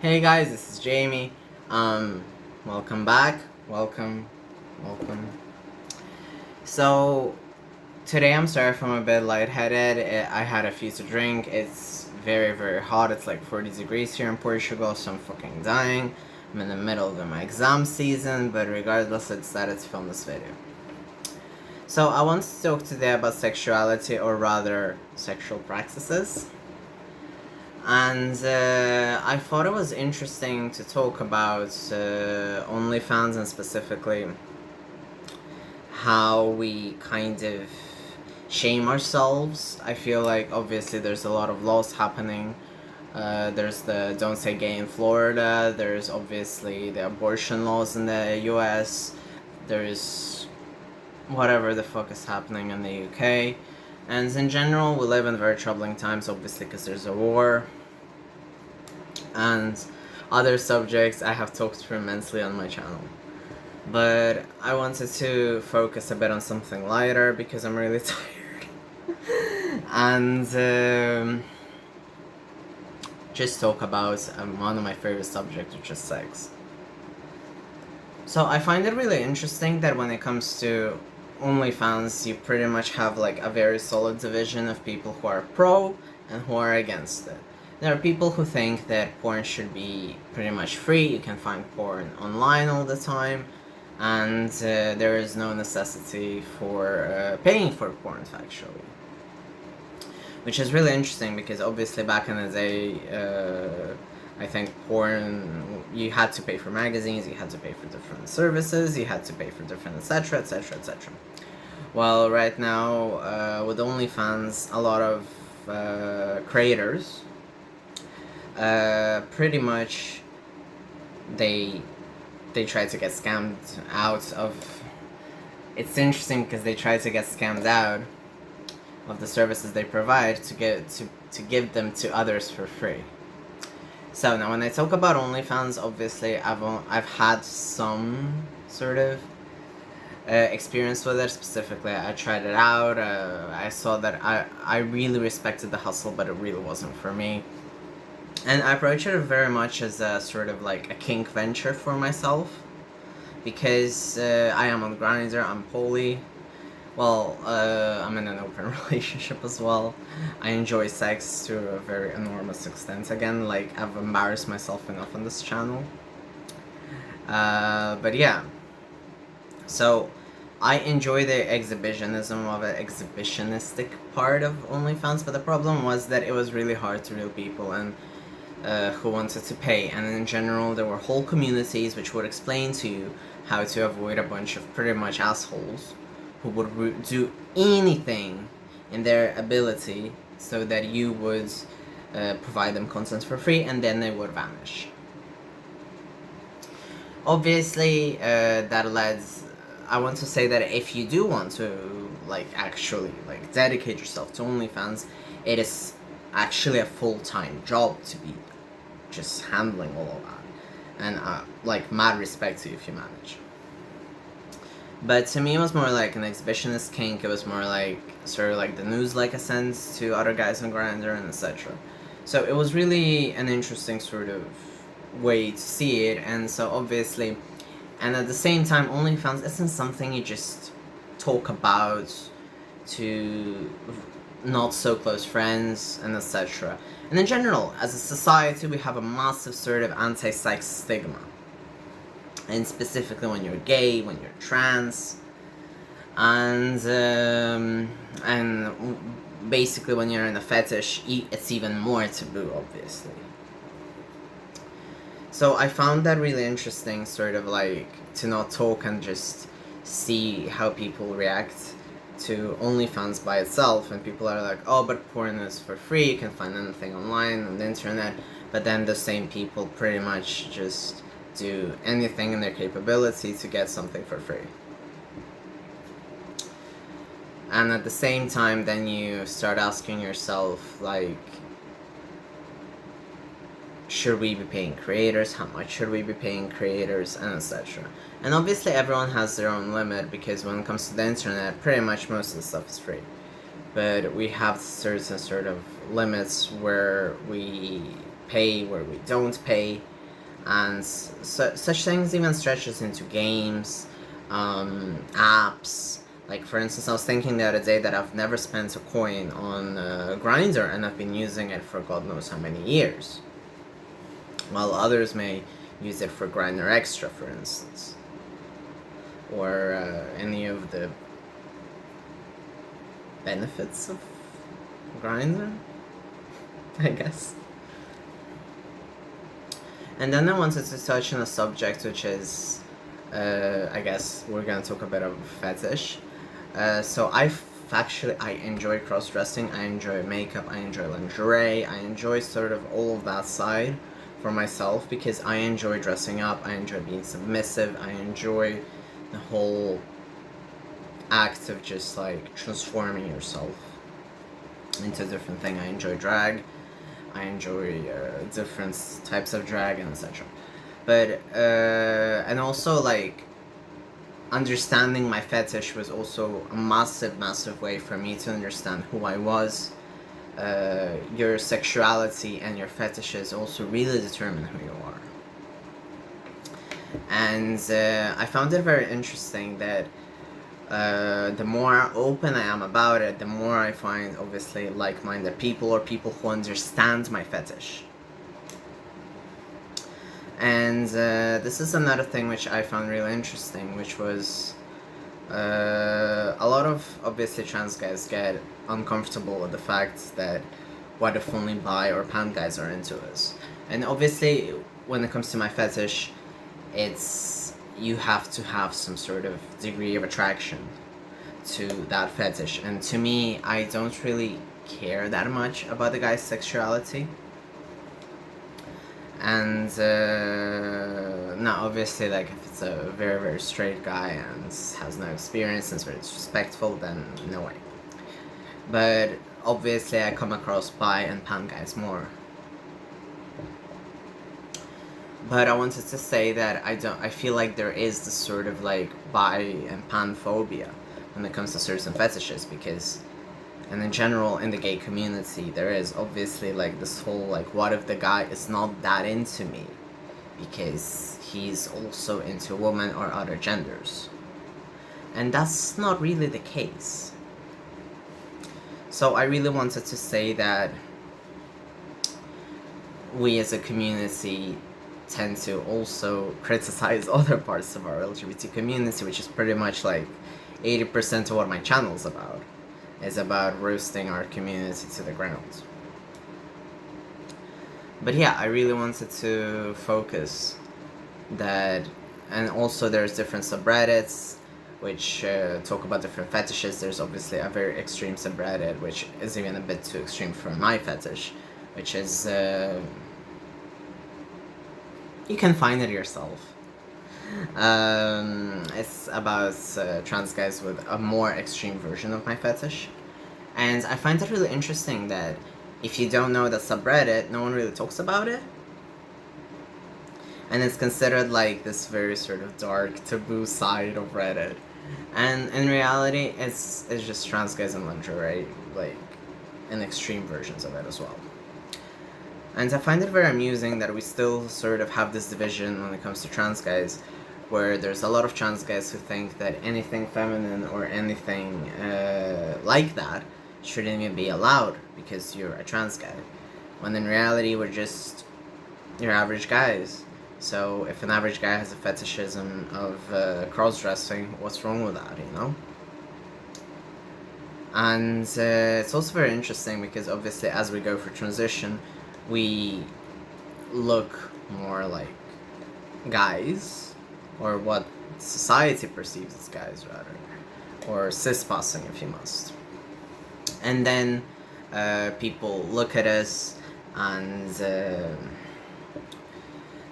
Hey guys, this is Jamie. Welcome back. Welcome. So today I'm sorry if I'm a bit lightheaded. I had a few to drink. It's very hot. It's like 40 degrees here in Portugal, so I'm fucking dying. I'm in the middle of my exam season, but regardless, I decided to film this video. So I want to talk today about sexuality, or rather, sexual practices. And I thought it was interesting to talk about OnlyFans, and specifically how we kind of shame ourselves. I feel like obviously there's a lot of laws happening. There's the Don't Say Gay in Florida. There's obviously the abortion laws in the US. There's whatever the fuck is happening in the UK. And in general, we live in very troubling times, obviously, because there's a war. And other subjects I have talked through immensely on my channel. But I wanted to focus a bit on something lighter because I'm really tired. And just talk about one of my favorite subjects, which is sex. So I find it really interesting that when it comes to OnlyFans, you pretty much have like a very solid division of people who are pro and who are against it. There are people who think that porn should be pretty much free. You can find porn online all the time, and there is no necessity for paying for porn, actually. Which is really interesting because obviously back in the day, I think porn, you had to pay for magazines, you had to pay for different services, you had to pay for different etc. Well, right now, with OnlyFans, a lot of creators, pretty much, they try to get scammed out of. It's interesting because they try to get scammed out of the services they provide to give them to others for free. So now, when I talk about OnlyFans, obviously I've had some sort of experience with it. Specifically, I tried it out. I saw that I really respected the hustle, but it really wasn't for me. And I approach it very much as a sort of like a kink venture for myself, because I am on Grindr, I'm poly. Well, I'm in an open relationship as well. I enjoy sex to a very enormous extent. Again, like, I've embarrassed myself enough on this channel. But yeah. So, I enjoy the exhibitionism of it, exhibitionistic part of OnlyFans, but the problem was that it was really hard to real people and who wanted to pay. And in general, there were whole communities which would explain to you how to avoid a bunch of pretty much assholes who would do anything in their ability so that you would provide them content for free, and then they would vanish. Obviously, that leads. I want to say that if you do want to actually dedicate yourself to OnlyFans, it is actually a full-time job to be just handling all of that, and mad respect to you if you manage. But to me, it was more like an exhibitionist kink. It was more like sort of like the news, like a sense to other guys on Grindr and etc. So it was really an interesting sort of way to see it, and so obviously, and at the same time, OnlyFans isn't something you just talk about to not so close friends and etc. And in general, as a society, we have a massive sort of anti-sex stigma. And specifically when you're gay, when you're trans, and basically when you're in a fetish, it's even more taboo, obviously. So I found that really interesting, sort of like to not talk and just see how people react to OnlyFans by itself, and people are like, oh, but porn is for free, you can find anything online on the internet, but then the same people pretty much just do anything in their capability to get something for free. And at the same time, then you start asking yourself, like, should we be paying creators? How much should we be paying creators? And etc. And obviously everyone has their own limit, because when it comes to the internet, pretty much most of the stuff is free. But we have certain sort of limits where we pay, where we don't pay, and such things even stretches into games, apps. Like, for instance, I was thinking the other day that I've never spent a coin on Grindr, and I've been using it for God knows how many years, while others may use it for Grindr Extra, for instance, or any of the benefits of Grindr, I guess. And then I wanted to touch on a subject which is, I guess we're gonna talk a bit of fetish. So I enjoy cross-dressing, I enjoy makeup, I enjoy lingerie, I enjoy sort of all of that side for myself, because I enjoy dressing up, I enjoy being submissive, I enjoy the whole act of just like transforming yourself into a different thing. I enjoy drag, I enjoy different types of drag and etc. But and also, like, understanding my fetish was also a massive way for me to understand who I was. Your sexuality and your fetishes also really determine who you are. And I found it very interesting that the more open I am about it, the more I find, obviously, like-minded people, or people who understand my fetish. And this is another thing which I found really interesting, which was a lot of, obviously, trans guys get uncomfortable with the fact that what if only bi or pan guys are into us. And obviously, when it comes to my fetish, it's, you have to have some sort of degree of attraction to that fetish. And to me, I don't really care that much about the guy's sexuality. And now, obviously, like, if it's a very straight guy and has no experience and is very disrespectful, then no way. But obviously, I come across bi and pan guys more. But I wanted to say that I feel like there is this sort of like bi and pan phobia when it comes to certain fetishes, because, and in general in the gay community, there is obviously like this whole like, what if the guy is not that into me because he's also into women or other genders? And that's not really the case. So I really wanted to say that we as a community tend to also criticize other parts of our LGBT community, which is pretty much like 80% of what my channel is about. Is about roasting our community to the ground. But yeah, I really wanted to focus that, and also there's different subreddits which talk about different fetishes. There's obviously a very extreme subreddit which is even a bit too extreme for my fetish, which is you can find it yourself. It's about trans guys with a more extreme version of my fetish. And I find it really interesting that if you don't know the subreddit, no one really talks about it. And it's considered like this very sort of dark, taboo side of Reddit. And in reality, it's just trans guys in lingerie, like, in extreme versions of it as well. And I find it very amusing that we still sort of have this division when it comes to trans guys, where there's a lot of trans guys who think that anything feminine or anything like that shouldn't even be allowed because you're a trans guy. When in reality, we're just your average guys. So if an average guy has a fetishism of cross-dressing, what's wrong with that, you know? And it's also very interesting because obviously as we go for transition, we look more like guys, or what society perceives as guys, rather, or cis-passing if you must. And then people look at us, and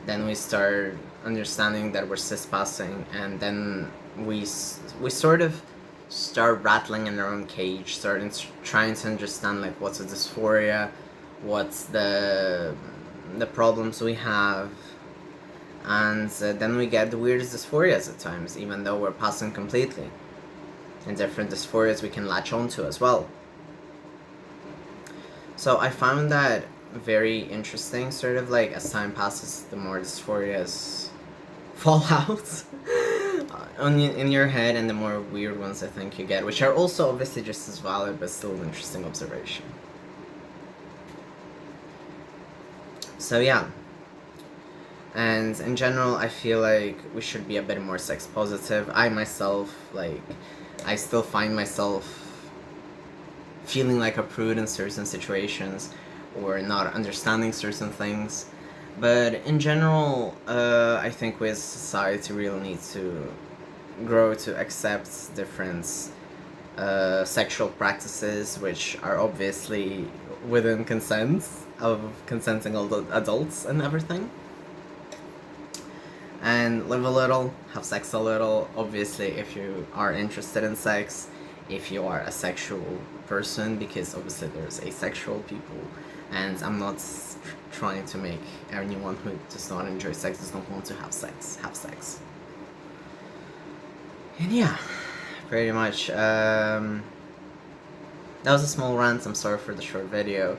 then we start understanding that we're cis-passing, and then we sort of start rattling in our own cage, trying to understand like what's a dysphoria, what's the problems we have, and then we get the weirdest dysphorias at times, even though we're passing completely. And different dysphorias we can latch onto as well. So I found that very interesting, sort of like as time passes, the more dysphorias fall out in your head, and the more weird ones I think you get, which are also obviously just as valid, but still an interesting observation. So yeah. And in general, I feel like we should be a bit more sex positive. I myself, like, I still find myself feeling like a prude in certain situations or not understanding certain things. But in general, I think we as a society really need to grow to accept different sexual practices, which are obviously within consent of consenting adults and everything. And live a little, have sex a little. Obviously, if you are interested in sex, if you are a sexual person, because obviously there's asexual people, and I'm not trying to make anyone who does not enjoy sex, does not want to have sex, have sex. And yeah, pretty much. That was a small rant. I'm sorry for the short video.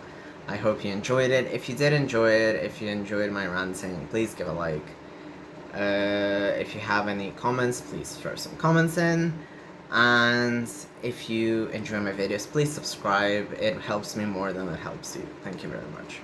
I hope you enjoyed it. If you did enjoy it, if you enjoyed my ranting, please give a like. If you have any comments, please throw some comments in. And if you enjoy my videos, please subscribe. It helps me more than it helps you. Thank you very much.